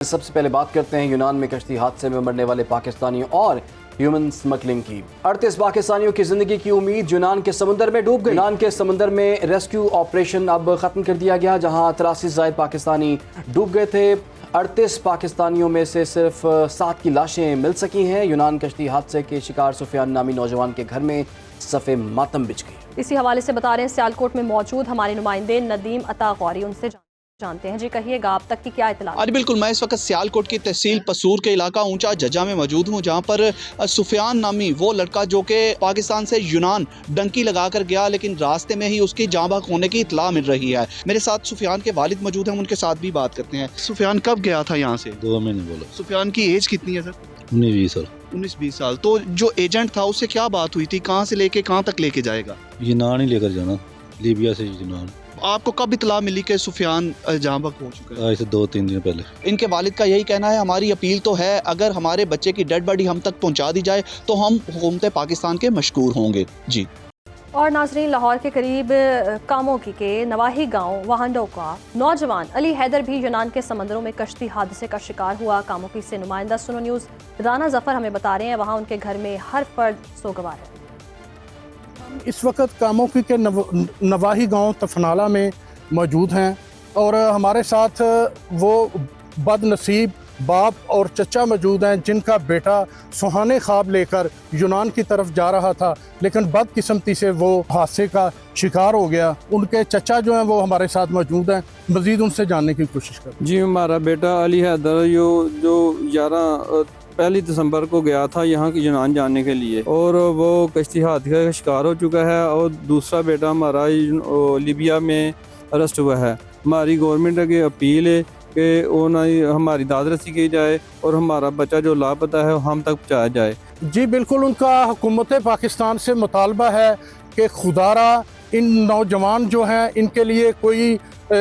سب سے پہلے بات کرتے ہیں یونان میں کشتی حادثے میں مرنے والے پاکستانیوں اور ہیومن سمگلنگ کی۔ 38 پاکستانیوں کی زندگی کی امید یونان کے سمندر میں ڈوب گئی۔ یونان کے سمندر میں ریسکیو آپریشن اب ختم کر دیا گیا، جہاں 83 زائد پاکستانی ڈوب گئے تھے۔ 38 پاکستانیوں میں سے صرف 7 کی لاشیں مل سکی ہیں۔ یونان کشتی حادثے کے شکار سفیان نامی نوجوان کے گھر میں صف ماتم بچھ گئی۔ اسی حوالے سے بتا رہے ہیں سیالکوٹ میں موجود ہمارے نمائندے ندیم عطا غوری، ان سے جانتے ہیں۔ جی کہیے گا اب تک کی کیا اطلاع؟ جی بالکل، میں اس وقت سیالکوٹ کی تحصیل پسور کے علاقہ اونچا ججا میں موجود ہوں، جہاں پر سفیان نامی وہ لڑکا جو کہ پاکستان سے یونان ڈنکی لگا کر گیا، لیکن راستے میں ہی اس کی جاں بحق ہونے کی اطلاع مل رہی ہے۔ میرے ساتھ سفیان کے والد موجود ہیں، ان کے ساتھ بھی بات کرتے ہیں۔ سفیان کب گیا تھا یہاں سے؟ 2 مہینے بولو۔ سفیان کی ایج کتنی ہے سر؟ 19-20 سال۔ 19-20 سال۔ تو جو ایجنٹ تھا اس سے کیا بات ہوئی تھی؟ کہاں سے لے کے کہاں تک لے کے جائے گا؟ یونان ہی لے کر جانا، لیبیا سے یونان۔ آپ کو کب اطلاع ملی کہ سفیان جاں بحق ہو چکا ہے؟ آج سے 2-3 دن پہلے۔ ان کے والد کا یہی کہنا ہے، ہماری اپیل تو ہے اگر ہمارے بچے کی ڈیڈ باڈی ہم تک پہنچا دی جائے تو ہم حکومت پاکستان کے مشکور ہوں گے۔ جی اور ناظرین، لاہور کے قریب کاموکی کے نواحی گاؤں وہانڈو کا نوجوان علی حیدر بھی یونان کے سمندروں میں کشتی حادثے کا شکار ہوا۔ کاموکی سے نمائندہ سنو نیوز رانا ظفر ہمیں بتا رہے ہیں وہاں ان کے گھر میں ہر فرد سوگوار ہے۔ اس وقت کاموکی کے نواحی گاؤں تفنالہ میں موجود ہیں اور ہمارے ساتھ وہ بد نصیب باپ اور چچا موجود ہیں جن کا بیٹا سہانے خواب لے کر یونان کی طرف جا رہا تھا، لیکن بدقسمتی سے وہ حادثے کا شکار ہو گیا۔ ان کے چچا جو ہیں وہ ہمارے ساتھ موجود ہیں، مزید ان سے جاننے کی کوشش کریں۔ جی، ہمارا بیٹا علی حیدر جو 1 دسمبر کو گیا تھا یہاں کی یونان جانے کے لیے، اور وہ کشتی حادثے کا شکار ہو چکا ہے، اور دوسرا بیٹا ہمارا لیبیا میں ارسٹ ہوا ہے۔ ہماری گورنمنٹ کی اپیل ہے کہ ہماری داد رسی کی جائے اور ہمارا بچہ جو لاپتہ ہے ہم تک پہنچایا جائے۔ جی بالکل، ان کا حکومت پاکستان سے مطالبہ ہے کہ خدا را ان نوجوان جو ہیں ان کے لیے کوئی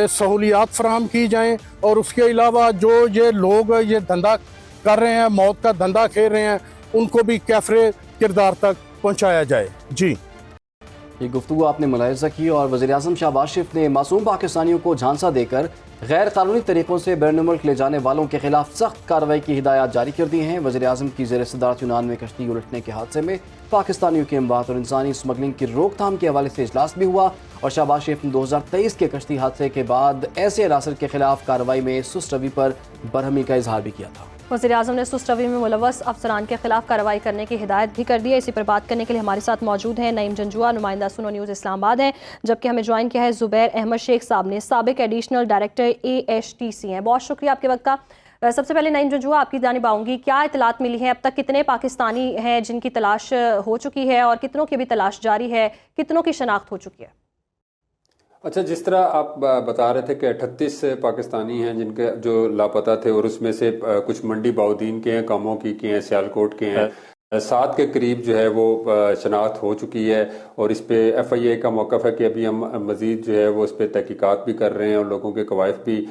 سہولیات فراہم کی جائیں، اور اس کے علاوہ جو یہ لوگ یہ دھندا کر رہے ہیں، موت کا دھندا کھیل رہے ہیں، ان کو بھی کیفر کردار تک پہنچایا جائے۔ جی یہ گفتگو آپ نے ملاحظہ کی، اور وزیراعظم شہباز شریف نے معصوم پاکستانیوں کو جھانسا دے کر غیر قانونی طریقوں سے بیرون ملک لے جانے والوں کے خلاف سخت کارروائی کی ہدایات جاری کر دی ہیں۔ وزیراعظم کی زیر صدارت یونان میں کشتی الٹنے کے حادثے میں پاکستانیوں کی اموات اور انسانی اسمگلنگ کی روک تھام کے حوالے سے اجلاس بھی ہوا، اور شہباز شریف نے 2023 کے کشتی حادثے کے بعد ایسے عناصر کے خلاف کارروائی میں سست روی پر برہمی کا اظہار بھی کیا تھا۔ وزیراعظم نے سست روی میں ملوث افسران کے خلاف کارروائی کرنے کی ہدایت بھی کر دی ہے۔ اسی پر بات کرنے کے لیے ہمارے ساتھ موجود ہیں نعیم جنجوعہ، نمائندہ سنو نیوز اسلام آباد ہیں، جبکہ ہمیں جوائن کیا ہے زبیر احمد شیخ صاحب نے، سابق ایڈیشنل ڈائریکٹر AHTC ہیں۔ بہت شکریہ آپ کے وقت کا۔ سب سے پہلے نعیم جنجوعہ، آپ کی جانب آؤں گی، کیا اطلاعات ملی ہیں اب تک؟ کتنے پاکستانی ہیں جن کی تلاش ہو چکی ہے اور کتنوں کی بھی تلاش جاری ہے؟ کتنوں کی شناخت ہو چکی ہے؟ اچھا، جس طرح آپ بتا رہے تھے کہ 38 پاکستانی ہیں جن کے جو لاپتہ تھے، اور اس میں سے کچھ منڈی باؤدین کے ہیں، کاموکی کے ہیں، سیالکوٹ کے ہیں، 7 کے قریب جو ہے وہ شناخت ہو چکی ہے، اور اس پہ FIA کا موقف ہے کہ ابھی ہم مزید جو ہے وہ اس پہ تحقیقات بھی کر رہے ہیں اور لوگوں کے قوائف بھی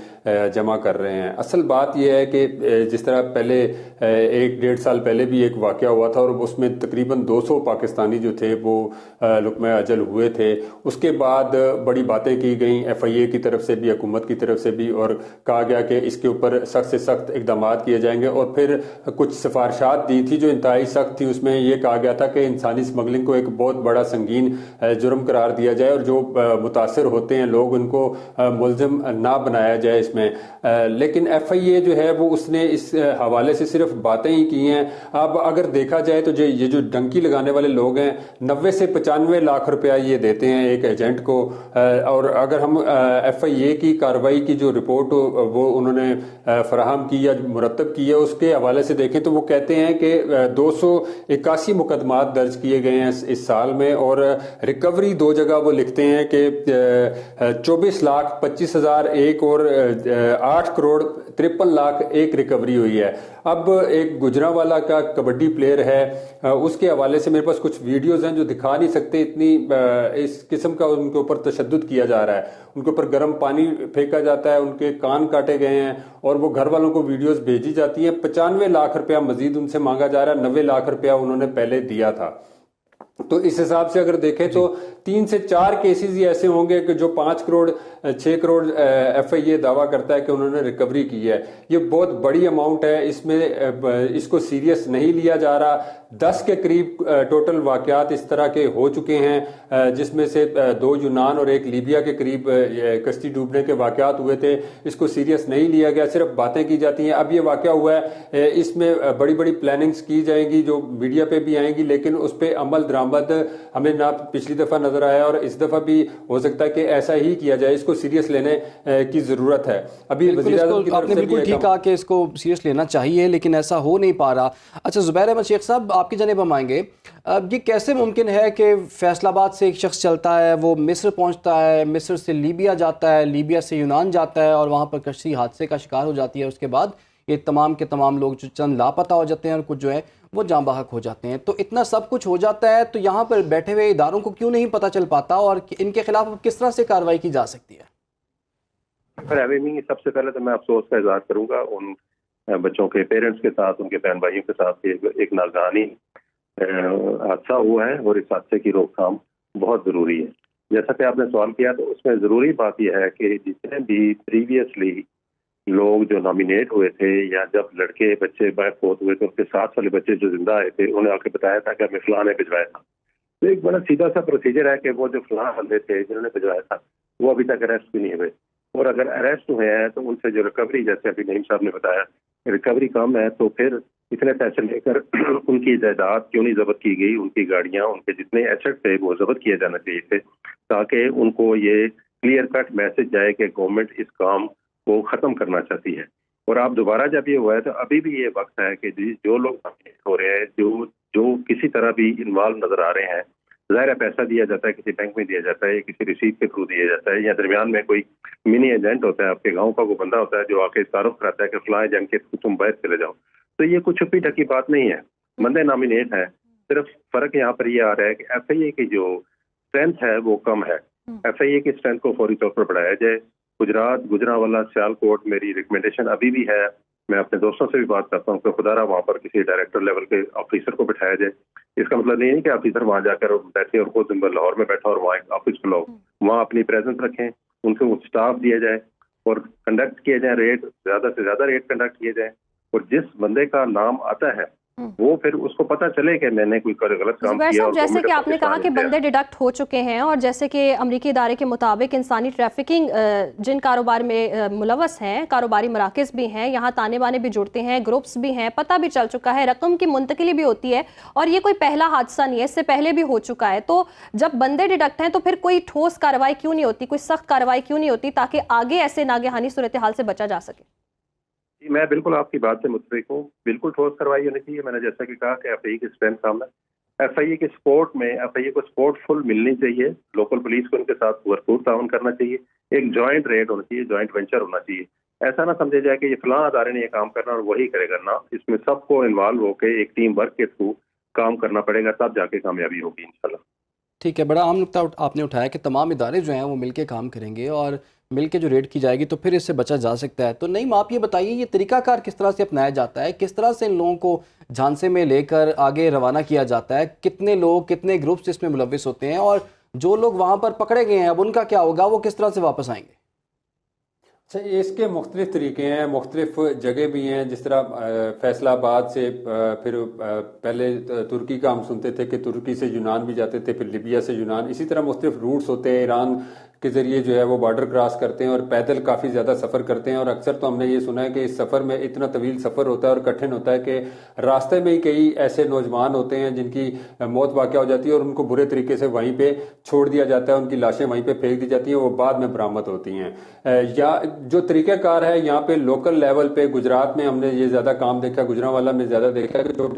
جمع کر رہے ہیں۔ اصل بات یہ ہے کہ جس طرح پہلے 1-1.5 سال پہلے بھی ایک واقعہ ہوا تھا، اور اس میں تقریباً 200 پاکستانی جو تھے وہ لقمہ اجل ہوئے تھے۔ اس کے بعد بڑی باتیں کی گئیں FIA کی طرف سے بھی، حکومت کی طرف سے بھی، اور کہا گیا کہ اس کے اوپر سخت سے سخت اقدامات کیے جائیں گے، اور پھر کچھ سفارشات دی تھی جو انتہائی سخت تھی۔ اس میں یہ کہا گیا تھا کہ انسانی اسمگلنگ کو ایک بہت بڑا سنگین جرم قرار دیا جائے، اور جو متاثر ہوتے ہیں لوگ ان کو ملزم نہ بنایا جائے اس میں۔ لیکن FIA جو ہے وہ اس نے اس حوالے سے صرف باتیں ہی کی ہیں۔ اب اگر دیکھا جائے تو یہ جو ڈنکی لگانے والے لوگ ہیں 90 سے 95 لاکھ روپیہ یہ دیتے ہیں ایک ایجنٹ کو، اور اگر ہم FIA کی کارروائی کی جو رپورٹ وہ انہوں نے فراہم کی یا مرتب کی ہے اس کے حوالے سے دیکھیں تو وہ کہتے ہیں کہ 281 مقدمات درج کیے گئے ہیں اس سال میں، اور ریکوری 2 جگہ وہ لکھتے ہیں کہ 24,25,000 ایک، اور 8 کروڑ 53 لاکھ ایک ریکوری ہوئی ہے۔ اب ایک گجرانوالہ کا کبڈی پلیئر ہے، اس کے حوالے سے میرے پاس کچھ ویڈیوز ہیں جو دکھا نہیں سکتے، اتنی اس قسم کا ان کے اوپر تشدد کیا جا رہا ہے، ان کے اوپر گرم پانی پھینکا جاتا ہے، ان کے کان کاٹے گئے ہیں، اور وہ گھر والوں کو ویڈیوز بھیجی جاتی ہیں۔ 95 لاکھ روپیہ مزید ان سے مانگا جا رہا ہے، 90 لاکھ روپیہ انہوں نے پہلے دیا تھا۔ तो इस हिसाब से अगर देखें तो 3 से 4 केसेस ही ऐसे होंगे कि जो 5 करोड़ 6 करोड़ FIA दावा करता है कि उन्होंने रिकवरी की है। ये बहुत बड़ी अमाउंट है, इसमें इसको सीरियस नहीं लिया जा रहा। 10 के करीब टोटल वाकयात इस तरह के हो चुके हैं, जिसमें से 2 यूनान और 1 लीबिया के करीब कश्ती डूबने के वाकयात हुए थे। इसको सीरियस नहीं लिया गया, सिर्फ बातें की जाती हैं। अब ये वाकया हुआ है, इसमें बड़ी बड़ी प्लानिंग्स की जाएंगी जो मीडिया पे भी आएंगी, लेकिन उस पर अमल दरामद हमें ना पिछली दफा नजर आया और इस दफा भी हो सकता है कि ऐसा ही किया जाए। इसको सीरियस लेने की जरूरत है। अभी आपने बिल्कुल ठीक कहा कि इसको सीरियस लेना चाहिए, लेकिन ऐसा हो नहीं पा रहा। अच्छा जुबैर अहमद शेख साहब, आपकी जानिब हम आएंगे। अब ये कैसे मुमकिन है कि फैसलाबाद से एक शख्स चलता है, वो मिस्र पहुंचता है, मिस्र से लीबिया जाता है, लीबिया से यूनान जाता है और वहाँ पर कश्ती हादसे का शिकार हो जाती है। उसके बाद ये तमाम के तमाम लोग जो चंद लापता हो जाते हैं और कुछ जो है वो जाँ बहक हो जाते हैं। तो इतना सब कुछ हो जाता है तो यहाँ पर बैठे हुए इदारों को क्यों नहीं पता चल पाता और इनके खिलाफ किस तरह से कार्रवाई की जा सकती है? सबसे पहले तो मैं अफसोस का इजहार करूंगा उन बच्चों के पेरेंट्स के साथ, उनके बहन भाइयों के साथ एक नागहानी हादसा हुआ है और इस हादसे की रोकथाम बहुत ज़रूरी है। जैसा कि आपने सवाल किया तो उसमें ज़रूरी बात यह है कि जितने भी प्रीवियसली लोग जो नॉमिनेट हुए थे या जब लड़के बच्चे फौत हुए थे उनके साथ वाले बच्चे जो जिंदा आए थे उन्हें आके बताया था कि हमें फलां ने भिजवाया था। तो एक बड़ा सीधा सा प्रोसीजर है कि वो जो फलां बंदे थे जिन्होंने भिजवाया था वो अभी तक अरेस्ट भी नहीं हुए, और अगर अरेस्ट हुए हैं तो उनसे जो रिकवरी, जैसे अभी नईम साहब ने बताया, रिकवरी कम है तो फिर इतने पैसे लेकर उनकी जायदाद क्यों नहीं जब्त की गई, उनकी गाड़ियां, उनके जितने एसेट थे वो जब्त किए जाना चाहिए थे, ताकि उनको ये क्लियर कट मैसेज जाए कि गवर्नमेंट इस काम को ख़त्म करना चाहती है। और आप दोबारा जब ये हुआ है तो अभी भी ये वक्त है कि जो लोग हो रहे हैं, जो किसी तरह भी इन्वॉल्व नजर आ रहे हैं, ज़ाहिर है पैसा दिया जाता है, किसी बैंक में दिया जाता है या किसी रिसीट के थ्रू दिया जाता है, या दरमियान में कोई मिनी एजेंट होता है, आपके गांव का कोई बंदा होता है जो आके तारुफ कराता है कि फलां एजेंट के तुम बाहर चले जाओ। तो ये कुछ छुपी ढकी बात नहीं है, बंदे नॉमिनेट है। सिर्फ फर्क यहाँ पर ये आ रहा है कि FIA की जो स्ट्रेंथ है वो कम है। FIA की स्ट्रेंथ को फौरी तौर पर बढ़ाया जाए। गुजरात, गुजरांवाला, सियालकोट, मेरी रिकमेंडेशन अभी भी है, मैं अपने दोस्तों से भी बात करता हूँ कि खुदारा वहाँ पर किसी डायरेक्टर लेवल के ऑफिसर को बिठाया जाए। इसका मतलब नहीं है कि ऑफिसर वहाँ जाकर बैठे और खुद लाहौर में बैठा और वहाँ एक ऑफिस खुलाओ, वहाँ अपनी प्रेजेंस रखें, उनको स्टाफ दिया जाए और कंडक्ट किए जाए रेड, ज़्यादा से ज़्यादा रेड कंडक्ट किए जाए, और जिस बंदे का नाम आता है वो फिर उसको पता चले कि मैंने कोई गलत काम किया। और जैसे कि आपने कहा कि बंदे डिडक्ट हो चुके हैं, और जैसे कि अमरीकी इदारे के मुताबिक इंसानी ट्रैफिकिंग जिन कारोबार में मुलवस हैं, कारोबारी मराकज़ भी हैं, यहाँ ताने बाने भी जुड़ते हैं, ग्रुप्स भी हैं, पता भी चल चुका है, रकम की मुंतकिली भी होती है, और ये कोई पहला हादसा नहीं है, इससे पहले भी हो चुका है। तो जब बंदे डिडक्ट हैं तो फिर कोई ठोस कार्रवाई क्यों नहीं होती, कोई सख्त कार्रवाई क्यों नहीं होती, ताकि आगे ऐसे नागहानी सूरत हाल से बचा जा सके? मैं बिल्कुल आपकी बात से मुतफिक हूँ, बिल्कुल ठोस कार्रवाई होनी चाहिए। मैंने जैसा कि कहा कि FIA की स्ट्रेंथ कम है, FIA की सपोर्ट में FIA को सपोर्ट फुल मिलनी चाहिए, लोकल पुलिस को उनके साथ भरपूर ताउन करना चाहिए, एक जॉइंट रेड होना चाहिए, जॉइंट वेंचर होना चाहिए। ऐसा ना समझे जाए कि ये फलां अदारे ने ये काम करना और वही करेगा ना, इसमें सबको इन्वॉल्व होकर एक टीम वर्क के थ्रू काम करना पड़ेगा, तब जाके कामयाबी होगी इंशाल्लाह। ठीक है, बड़ा अहम नुकता आपने उठाया कि तमाम इदारे जो हैं वो मिलके काम करेंगे और मिलके जो रेड की जाएगी तो फिर इससे बचा जा सकता है। तो नहीं, आप ये बताइए ये तरीकाकार किस तरह से अपनाया जाता है, किस तरह से इन लोगों को झांसे में लेकर आगे रवाना किया जाता है, कितने लोग, कितने ग्रुप्स इसमें मुलविस होते हैं, और जो लोग वहाँ पर पकड़े गए हैं अब उनका क्या होगा, वो किस तरह से वापस आएंगे? अच्छा, इसके मुख्तलिफ तरीके हैं, मुख्तलिफ जगह भी हैं। जिस तरह फैसलाबाद से फिर पहले तुर्की का हम सुनते थे कि तुर्की से यूनान भी जाते थे, फिर लीबिया से यूनान, इसी तरह मुख्तलिफ रूट्स होते हैं। ईरान के ज़रिए जो है वो बॉर्डर क्रॉस करते हैं और पैदल काफ़ी ज़्यादा सफ़र करते हैं। और अक्सर तो हमने ये सुना है कि इस सफ़र में इतना तवील सफ़र होता है और कठिन होता है कि रास्ते में ही कई ऐसे नौजवान होते हैं जिनकी मौत वाक़या हो जाती है और उनको बुरे तरीके से वहीं पे छोड़ दिया जाता है, उनकी लाशें वहीं पे फेंक दी जाती हैं, वो बाद में बरामद होती हैं। या जो तरीक़ाकार है यहाँ पे लोकल लेवल पे, गुजरात में हमने ये ज़्यादा काम देखा, गुजरांवाला में ज़्यादा देखा कि जो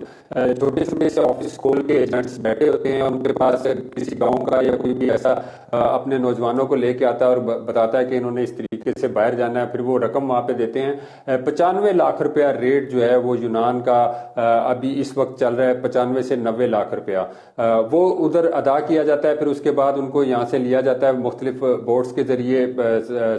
छोटे छोटे से ऑफिस खोल के एजेंट्स बैठे होते हैं, उनके पास किसी गाँव का या कोई भी ऐसा अपने नौजवानों को लेके आता है और बताता है कि इन्होंने इस तरीके तरीके से बाहर जाना है, फिर वो रकम वहाँ पे देते हैं। 95 लाख रुपया रेट जो है वो यूनान का अभी इस वक्त चल रहा है, 95 से 90 लाख रुपया वो उधर अदा किया जाता है। फिर उसके बाद उनको यहाँ से लिया जाता है, मुख्तलिफ बोट्स के जरिए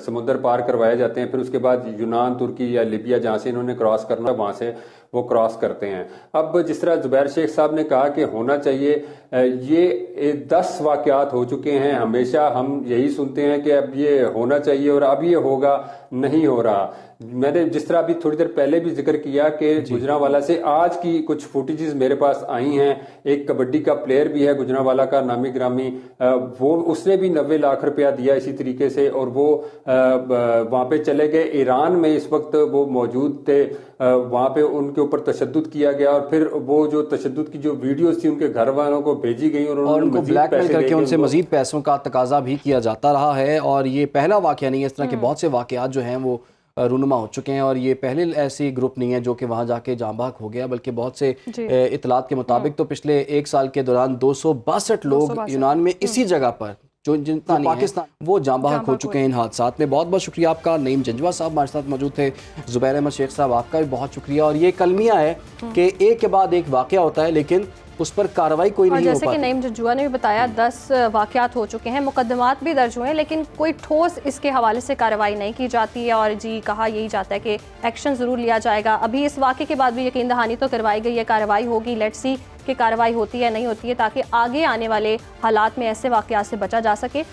समुद्र पार करवाए जाते हैं। फिर उसके बाद यूनान, तुर्की या लीबिया जहाँ से इन्होंने क्रॉस करना वहाँ से वो क्रॉस करते हैं। अब जिस तरह जुबैर शेख साहब ने कहा कि होना चाहिए, ये 10 वाक़यात हो चुके हैं। हमेशा हम यही सुनते हैं कि अब ये होना चाहिए और अब ये होगा, नहीं हो रहा। मैंने जिस तरह अभी थोड़ी देर पहले भी जिक्र किया कि गुजरांवाला से आज की कुछ फुटेजेस मेरे पास आई हैं। एक कबड्डी का प्लेयर भी है गुजरांवाला का, नामी ग्रामी, वो उसने भी 90 लाख रुपया दिया इसी तरीके से, और वो वहाँ पे चले गए। ईरान में इस वक्त वो मौजूद थे, वहाँ पे उनके ऊपर तशद्दुद किया गया और फिर वो जो तशद्दुद की जो वीडियोस थी उनके घर वालों को भेजी गई और उनको ब्लैकमेल करके उनसे मजीद पैसों का तकाजा भी किया जाता रहा है। और ये पहला वाक़या नहीं है, इस तरह के बहुत से वाक़यात जो हैं वो रूनुमा हो चुके हैं। और ये पहले ऐसी ग्रुप नहीं है जो कि वहाँ जाके जाँ बहक हो गया, बल्कि बहुत से इतलात के मुताबिक तो पिछले 1 साल के दौरान 262 लोग यूनान में इसी जगह पर जो जितना पाकिस्तान वो जाँ बहक हो चुके हैं इन हादसात में। बहुत बहुत शुक्रिया आपका। नईम जंजुआ साहब हमारे साथ मौजूद थे। जुबैर अहमद शेख साहब आपका भी बहुत शुक्रिया। और ये कलमिया है कि एक के बाद एक वाक़या होता है लेकिन उस पर कार्रवाई कोई नहीं हो पाती। जैसे कि नईम जंजुआ ने भी बताया 10 वाक़यात हो चुके हैं, मुकदमात भी दर्ज हुए हैं, लेकिन कोई ठोस इसके हवाले से कार्रवाई नहीं की जाती है। और जी कहा यही जाता है कि एक्शन ज़रूर लिया जाएगा। अभी इस वाक़े के बाद भी यकीन दहानी तो करवाई गई है, कार्रवाई होगी। लेट्स सी कि कार्रवाई होती है नहीं होती है, ताकि आगे आने वाले हालात में ऐसे वाक़यात से बचा जा सके।